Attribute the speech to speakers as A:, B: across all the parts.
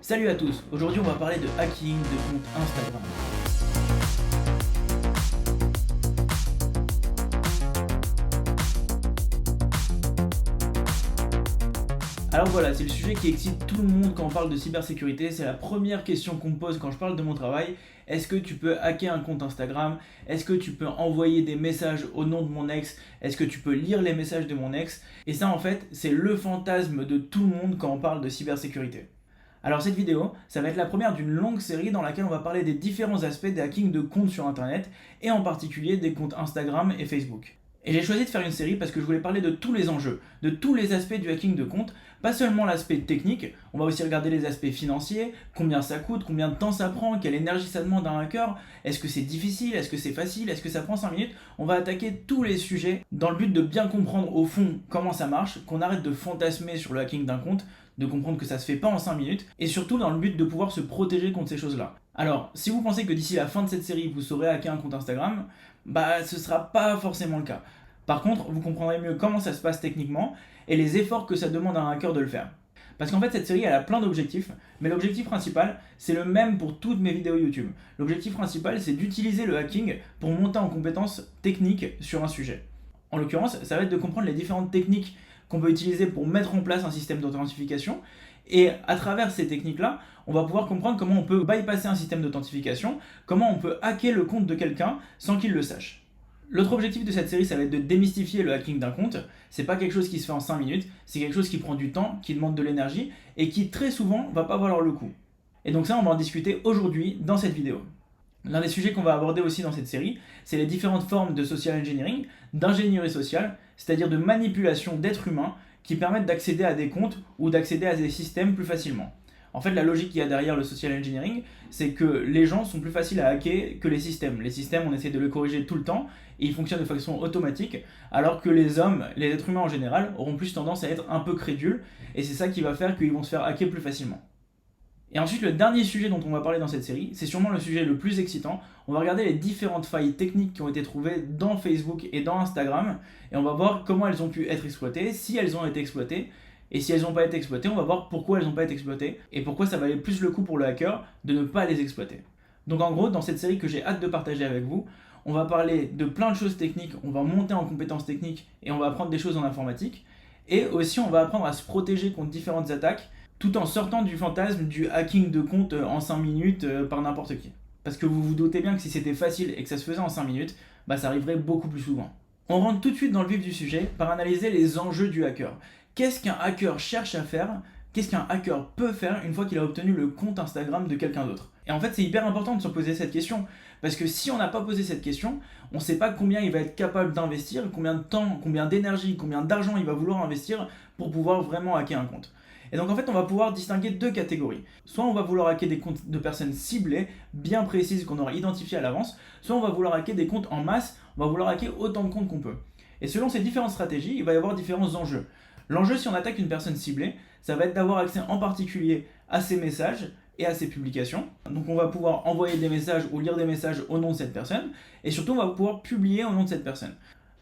A: Salut à tous, aujourd'hui on va parler de hacking de compte Instagram. Alors voilà, c'est le sujet qui excite tout le monde quand on parle de cybersécurité, c'est la première question qu'on me pose quand je parle de mon travail. Est-ce que tu peux hacker un compte Instagram? Est-ce que tu peux envoyer des messages au nom de mon ex? Est-ce que tu peux lire les messages de mon ex? Et ça en fait, c'est le fantasme de tout le monde quand on parle de cybersécurité. Alors cette vidéo, ça va être la première d'une longue série dans laquelle on va parler des différents aspects des hackings de comptes sur internet, et en particulier des comptes Instagram et Facebook. Et j'ai choisi de faire une série parce que je voulais parler de tous les enjeux, de tous les aspects du hacking de compte, pas seulement l'aspect technique, on va aussi regarder les aspects financiers, combien ça coûte, combien de temps ça prend, quelle énergie ça demande à un hacker, est-ce que c'est difficile, est-ce que c'est facile, est-ce que ça prend 5 minutes. On va attaquer tous les sujets dans le but de bien comprendre au fond comment ça marche, qu'on arrête de fantasmer sur le hacking d'un compte, de comprendre que ça se fait pas en 5 minutes, et surtout dans le but de pouvoir se protéger contre ces choses-là. Alors, si vous pensez que d'ici la fin de cette série, vous saurez hacker un compte Instagram, bah ce sera pas forcément le cas. Par contre, vous comprendrez mieux comment ça se passe techniquement, et les efforts que ça demande à un hacker de le faire. Parce qu'en fait, cette série, elle a plein d'objectifs, mais l'objectif principal, c'est le même pour toutes mes vidéos YouTube. L'objectif principal, c'est d'utiliser le hacking pour monter en compétences techniques sur un sujet. En l'occurrence, ça va être de comprendre les différentes techniques qu'on peut utiliser pour mettre en place un système d'authentification. Et à travers ces techniques-là, on va pouvoir comprendre comment on peut bypasser un système d'authentification, comment on peut hacker le compte de quelqu'un sans qu'il le sache. L'autre objectif de cette série, ça va être de démystifier le hacking d'un compte. C'est pas quelque chose qui se fait en 5 minutes, c'est quelque chose qui prend du temps, qui demande de l'énergie et qui très souvent va pas valoir le coup. Et donc ça, on va en discuter aujourd'hui dans cette vidéo. L'un des sujets qu'on va aborder aussi dans cette série, c'est les différentes formes de social engineering, d'ingénierie sociale, c'est-à-dire de manipulation d'êtres humains qui permettent d'accéder à des comptes ou d'accéder à des systèmes plus facilement. En fait, la logique qu'il y a derrière le social engineering, c'est que les gens sont plus faciles à hacker que les systèmes. Les systèmes, on essaie de les corriger tout le temps et ils fonctionnent de façon automatique, alors que les hommes, les êtres humains en général, auront plus tendance à être un peu crédules et c'est ça qui va faire qu'ils vont se faire hacker plus facilement. Et ensuite, le dernier sujet dont on va parler dans cette série, c'est sûrement le sujet le plus excitant. On va regarder les différentes failles techniques qui ont été trouvées dans Facebook et dans Instagram, et on va voir comment elles ont pu être exploitées, si elles ont été exploitées, et si elles n'ont pas été exploitées, on va voir pourquoi elles n'ont pas été exploitées, et pourquoi ça valait plus le coup pour le hacker de ne pas les exploiter. Donc en gros, dans cette série que j'ai hâte de partager avec vous, on va parler de plein de choses techniques, on va monter en compétences techniques, et on va apprendre des choses en informatique, et aussi on va apprendre à se protéger contre différentes attaques, tout en sortant du fantasme du hacking de compte en 5 minutes par n'importe qui. Parce que vous vous doutez bien que si c'était facile et que ça se faisait en 5 minutes, bah ça arriverait beaucoup plus souvent. On rentre tout de suite dans le vif du sujet par analyser les enjeux du hacker. Qu'est-ce qu'un hacker cherche à faire? Qu'est-ce qu'un hacker peut faire une fois qu'il a obtenu le compte Instagram de quelqu'un d'autre? Et en fait, c'est hyper important de se poser cette question, parce que si on n'a pas posé cette question, on ne sait pas combien il va être capable d'investir, combien de temps, combien d'énergie, combien d'argent il va vouloir investir pour pouvoir vraiment hacker un compte. Et donc en fait, on va pouvoir distinguer deux catégories. Soit on va vouloir hacker des comptes de personnes ciblées, bien précises, qu'on aura identifiées à l'avance, soit on va vouloir hacker des comptes en masse, on va vouloir hacker autant de comptes qu'on peut. Et selon ces différentes stratégies, il va y avoir différents enjeux. L'enjeu, si on attaque une personne ciblée, ça va être d'avoir accès en particulier à ses messages et à ses publications. Donc on va pouvoir envoyer des messages ou lire des messages au nom de cette personne, et surtout on va pouvoir publier au nom de cette personne.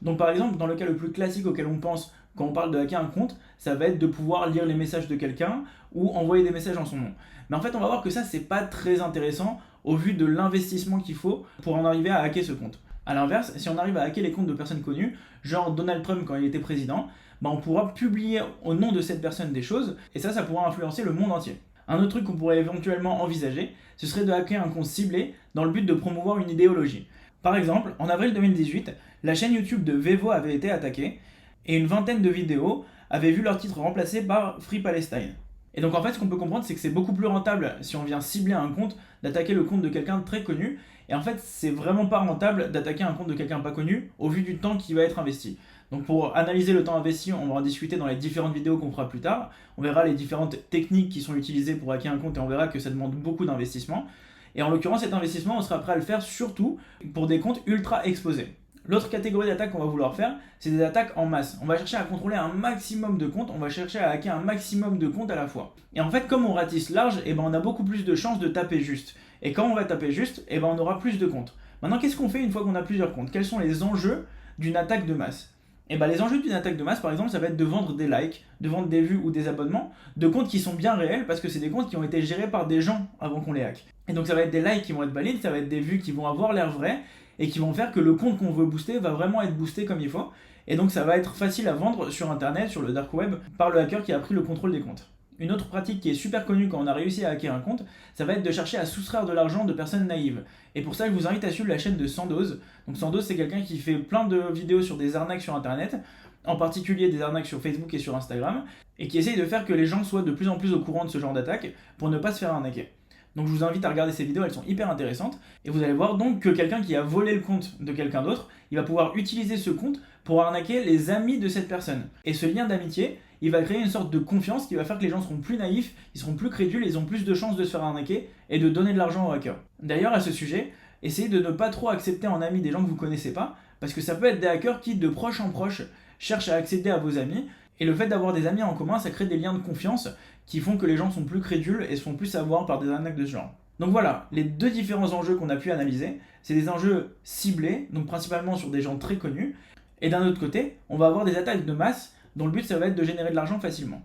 A: Donc par exemple, dans le cas le plus classique auquel on pense quand on parle de hacker un compte, ça va être de pouvoir lire les messages de quelqu'un ou envoyer des messages en son nom. Mais en fait, on va voir que ça, c'est pas très intéressant au vu de l'investissement qu'il faut pour en arriver à hacker ce compte. A l'inverse, si on arrive à hacker les comptes de personnes connues, genre Donald Trump quand il était président, bah on pourra publier au nom de cette personne des choses, et ça pourra influencer le monde entier. Un autre truc qu'on pourrait éventuellement envisager, ce serait de hacker un compte ciblé dans le but de promouvoir une idéologie. Par exemple, en avril 2018, la chaîne YouTube de Vevo avait été attaquée, et une vingtaine de vidéos avaient vu leur titre remplacé par Free Palestine. Et donc en fait, ce qu'on peut comprendre, c'est que c'est beaucoup plus rentable, si on vient cibler un compte, d'attaquer le compte de quelqu'un de très connu, et en fait, c'est vraiment pas rentable d'attaquer un compte de quelqu'un pas connu, au vu du temps qui va être investi. Donc pour analyser le temps investi, on va en discuter dans les différentes vidéos qu'on fera plus tard, on verra les différentes techniques qui sont utilisées pour hacker un compte, et on verra que ça demande beaucoup d'investissement. Et en l'occurrence, cet investissement, on sera prêt à le faire surtout pour des comptes ultra exposés. L'autre catégorie d'attaques qu'on va vouloir faire, c'est des attaques en masse. On va chercher à contrôler un maximum de comptes, on va chercher à hacker un maximum de comptes à la fois. Et en fait, comme on ratisse large, on a beaucoup plus de chances de taper juste. Et quand on va taper juste, on aura plus de comptes. Maintenant, qu'est-ce qu'on fait une fois qu'on a plusieurs comptes? Quels sont les enjeux d'une attaque de masse? Et bah les enjeux d'une attaque de masse par exemple, ça va être de vendre des likes, de vendre des vues ou des abonnements de comptes qui sont bien réels parce que c'est des comptes qui ont été gérés par des gens avant qu'on les hack. Et donc ça va être des likes qui vont être valides, ça va être des vues qui vont avoir l'air vraies et qui vont faire que le compte qu'on veut booster va vraiment être boosté comme il faut. Et donc ça va être facile à vendre sur internet, sur le dark web, par le hacker qui a pris le contrôle des comptes. Une autre pratique qui est super connue quand on a réussi à hacker un compte, ça va être de chercher à soustraire de l'argent de personnes naïves. Et pour ça, je vous invite à suivre la chaîne de Sandoz. Donc Sandoz, c'est quelqu'un qui fait plein de vidéos sur des arnaques sur internet, en particulier des arnaques sur Facebook et sur Instagram, et qui essaye de faire que les gens soient de plus en plus au courant de ce genre d'attaque pour ne pas se faire arnaquer. Donc je vous invite à regarder ces vidéos, elles sont hyper intéressantes. Et vous allez voir donc que quelqu'un qui a volé le compte de quelqu'un d'autre, il va pouvoir utiliser ce compte pour arnaquer les amis de cette personne. Et ce lien d'amitié, il va créer une sorte de confiance qui va faire que les gens seront plus naïfs, ils seront plus crédules, ils ont plus de chances de se faire arnaquer et de donner de l'argent aux hackers. D'ailleurs à ce sujet, essayez de ne pas trop accepter en ami des gens que vous connaissez pas, parce que ça peut être des hackers qui de proche en proche cherchent à accéder à vos amis. Et le fait d'avoir des amis en commun, ça crée des liens de confiance qui font que les gens sont plus crédules et se font plus avoir par des arnaques de ce genre. Donc voilà, les deux différents enjeux qu'on a pu analyser, c'est des enjeux ciblés, donc principalement sur des gens très connus, et d'un autre côté, on va avoir des attaques de masse dont le but ça va être de générer de l'argent facilement.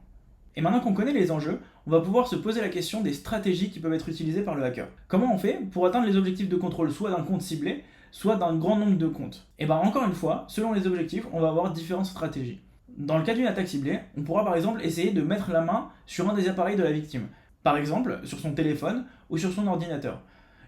A: Et maintenant qu'on connaît les enjeux, on va pouvoir se poser la question des stratégies qui peuvent être utilisées par le hacker. Comment on fait pour atteindre les objectifs de contrôle soit d'un compte ciblé, soit d'un grand nombre de comptes? Et bien encore une fois, selon les objectifs, on va avoir différentes stratégies. Dans le cas d'une attaque ciblée, on pourra par exemple essayer de mettre la main sur un des appareils de la victime. Par exemple, sur son téléphone ou sur son ordinateur.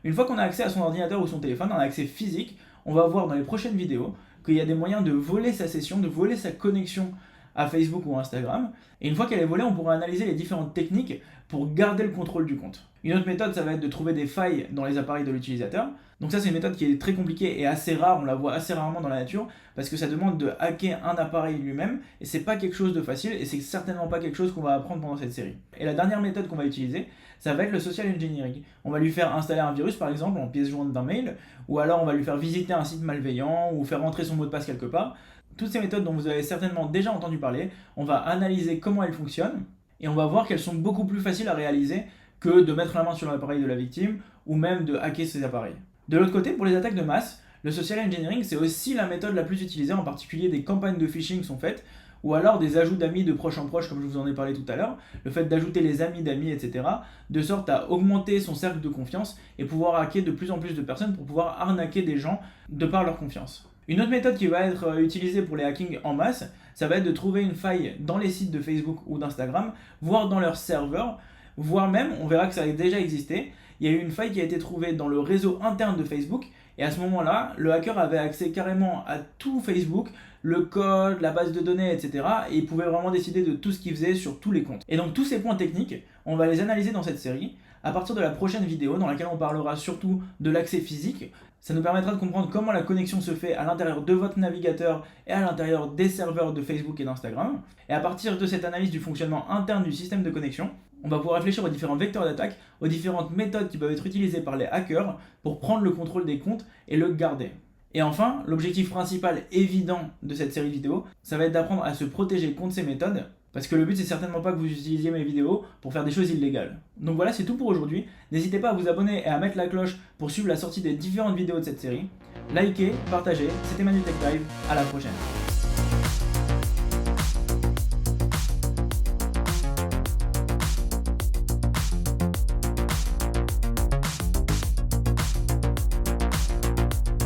A: Une fois qu'on a accès à son ordinateur ou son téléphone, un accès physique, on va voir dans les prochaines vidéos qu'il y a des moyens de voler sa session, de voler sa connexion à Facebook ou Instagram. Et une fois qu'elle est volée, on pourra analyser les différentes techniques pour garder le contrôle du compte. Une autre méthode, ça va être de trouver des failles dans les appareils de l'utilisateur. Donc ça, c'est une méthode qui est très compliquée et assez rare, on la voit assez rarement dans la nature, parce que ça demande de hacker un appareil lui-même, et c'est pas quelque chose de facile, et c'est certainement pas quelque chose qu'on va apprendre pendant cette série. Et la dernière méthode qu'on va utiliser, ça va être le social engineering. On va lui faire installer un virus, par exemple, en pièce jointe d'un mail, ou alors on va lui faire visiter un site malveillant, ou faire entrer son mot de passe quelque part. Toutes ces méthodes dont vous avez certainement déjà entendu parler, on va analyser comment elles fonctionnent, et on va voir qu'elles sont beaucoup plus faciles à réaliser que de mettre la main sur l'appareil de la victime, ou même de hacker ses appareils. De l'autre côté, pour les attaques de masse, le social engineering c'est aussi la méthode la plus utilisée, en particulier des campagnes de phishing sont faites, ou alors des ajouts d'amis de proche en proche comme je vous en ai parlé tout à l'heure, le fait d'ajouter les amis d'amis, etc., de sorte à augmenter son cercle de confiance et pouvoir hacker de plus en plus de personnes pour pouvoir arnaquer des gens de par leur confiance. Une autre méthode qui va être utilisée pour les hackings en masse, ça va être de trouver une faille dans les sites de Facebook ou d'Instagram, voire dans leurs serveurs, voire même, on verra que ça a déjà existé, il y a eu une faille qui a été trouvée dans le réseau interne de Facebook, et à ce moment-là, le hacker avait accès carrément à tout Facebook, le code, la base de données, etc. Et il pouvait vraiment décider de tout ce qu'il faisait sur tous les comptes. Et donc tous ces points techniques, on va les analyser dans cette série, à partir de la prochaine vidéo dans laquelle on parlera surtout de l'accès physique. Ça nous permettra de comprendre comment la connexion se fait à l'intérieur de votre navigateur et à l'intérieur des serveurs de Facebook et d'Instagram. Et à partir de cette analyse du fonctionnement interne du système de connexion, on va pouvoir réfléchir aux différents vecteurs d'attaque, aux différentes méthodes qui peuvent être utilisées par les hackers pour prendre le contrôle des comptes et le garder. Et enfin, l'objectif principal évident de cette série vidéo, ça va être d'apprendre à se protéger contre ces méthodes, parce que le but c'est certainement pas que vous utilisiez mes vidéos pour faire des choses illégales. Donc voilà, c'est tout pour aujourd'hui. N'hésitez pas à vous abonner et à mettre la cloche pour suivre la sortie des différentes vidéos de cette série. Likez, partagez, c'était Manu Tech Dive, à la prochaine.